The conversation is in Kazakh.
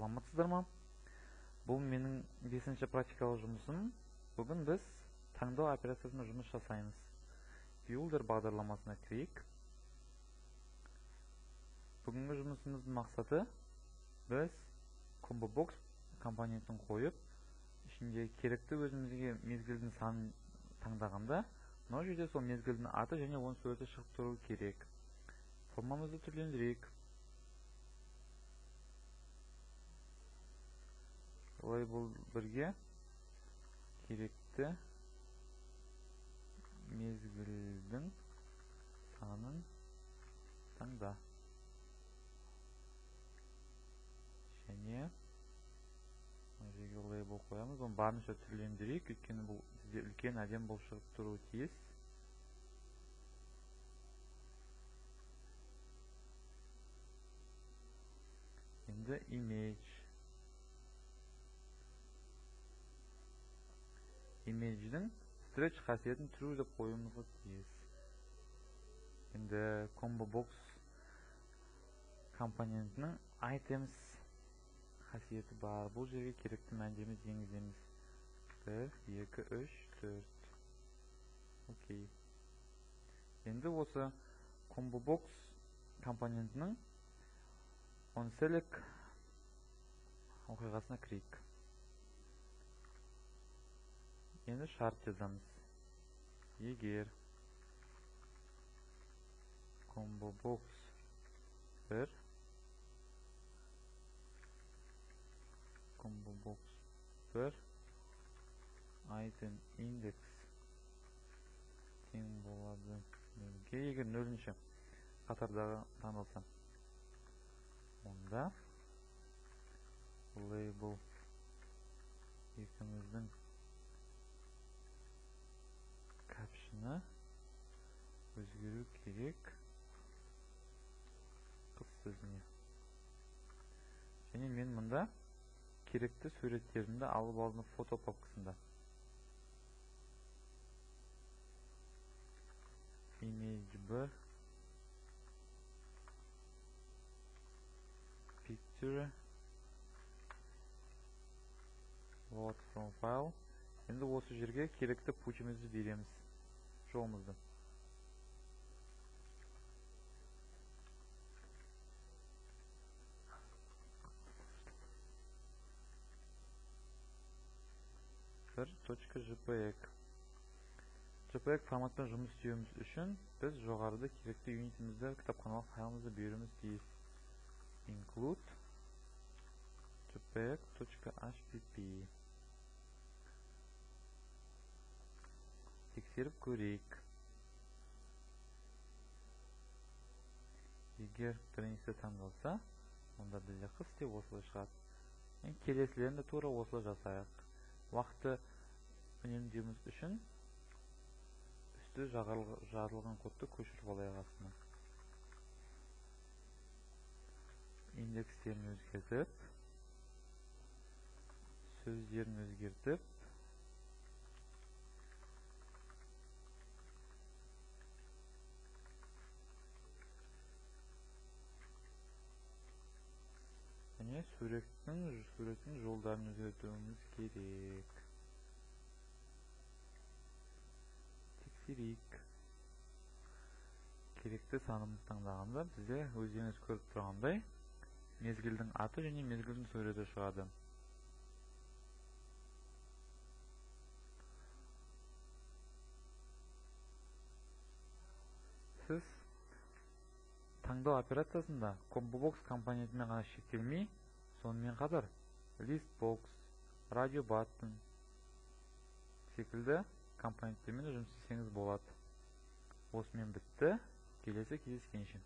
Саламатсыздар ма? Бұл менің 5-ші практикалық жұмысым. Бүгін біз таңдау операциясында жұмыс жасаймыз. Builder бағдарламасына кірейік. Бүгінгі жұмысымыздың мақсаты біз Combo Box компонентін қойып, ішінде керекті өзімізге мезгілдің санын таңдағанда, мына жерде сол мезгілдің аты және оның суреті шығып тұру керек. Формамызды түрлендірейік. Label 1-ге керекті мезгілдің санын таңда. Және жерге label қоямыз. Оны барынша түрлендірейік, өйткені бұл бізде үлкен әдем болып шығып тұруы тиіс. Енді image. Image'дің stretch қасиетін true деп қоюымызға тиіс. Енді Combo Box компонентінің items қасиеті бар. Бұл жерге керекті мәндеріміз енгіземіз. 1, 2, 3, 4. Окей. Енді осы Combo Box компонентінің onSelect оқиғасына кірейік. Енді шарт жазамыз. Егер Combo Box 1 Combo Box 1 item index тең болады. Егер 0-ші қатардағы таңдалса, онда label екіміздің caption'ы өзгеру керек қыз сөзіне. Және мен мұнда керекті суреттерімді алып алдым фото папкасында. Image 1 picture load from file. Енді осы жерге керекті путімізді береміз. Жолымызды. .jpeg. JPEG форматпен жұмыс істеуіміз үшін біз жоғарыда керекті юнитімізді, кітапханалық файлымызды беруіміз тиіс. Include jpeg.hpp. Тексеріп көрейік. Егер біріншісі таңдалса, онда бізде қыз деп осылай шығады. Келесілерін де тура осылай жасайық. Уақытты үнемдеуіміз үшін үсті жазылған кодты көшіріп алайық астына. Индекстерін өзгертіп, сөздерін өзгертіп, және суреттің жолдарын өзгертуіміз керек. Тексерейік. Керекті санымыз таңдағанда бізде өздеріңіз көріп тұрғандай мезгілдің аты және мезгілдің суреті шығады. Сіз таңдау операциясында Combo Box компонентімен ғана шектелмей, сонымен қатар Listbox, Radio Button секілді компоненттермен жұмыс істесеңіз болады. Осымен бітті. Келесі кездескенше.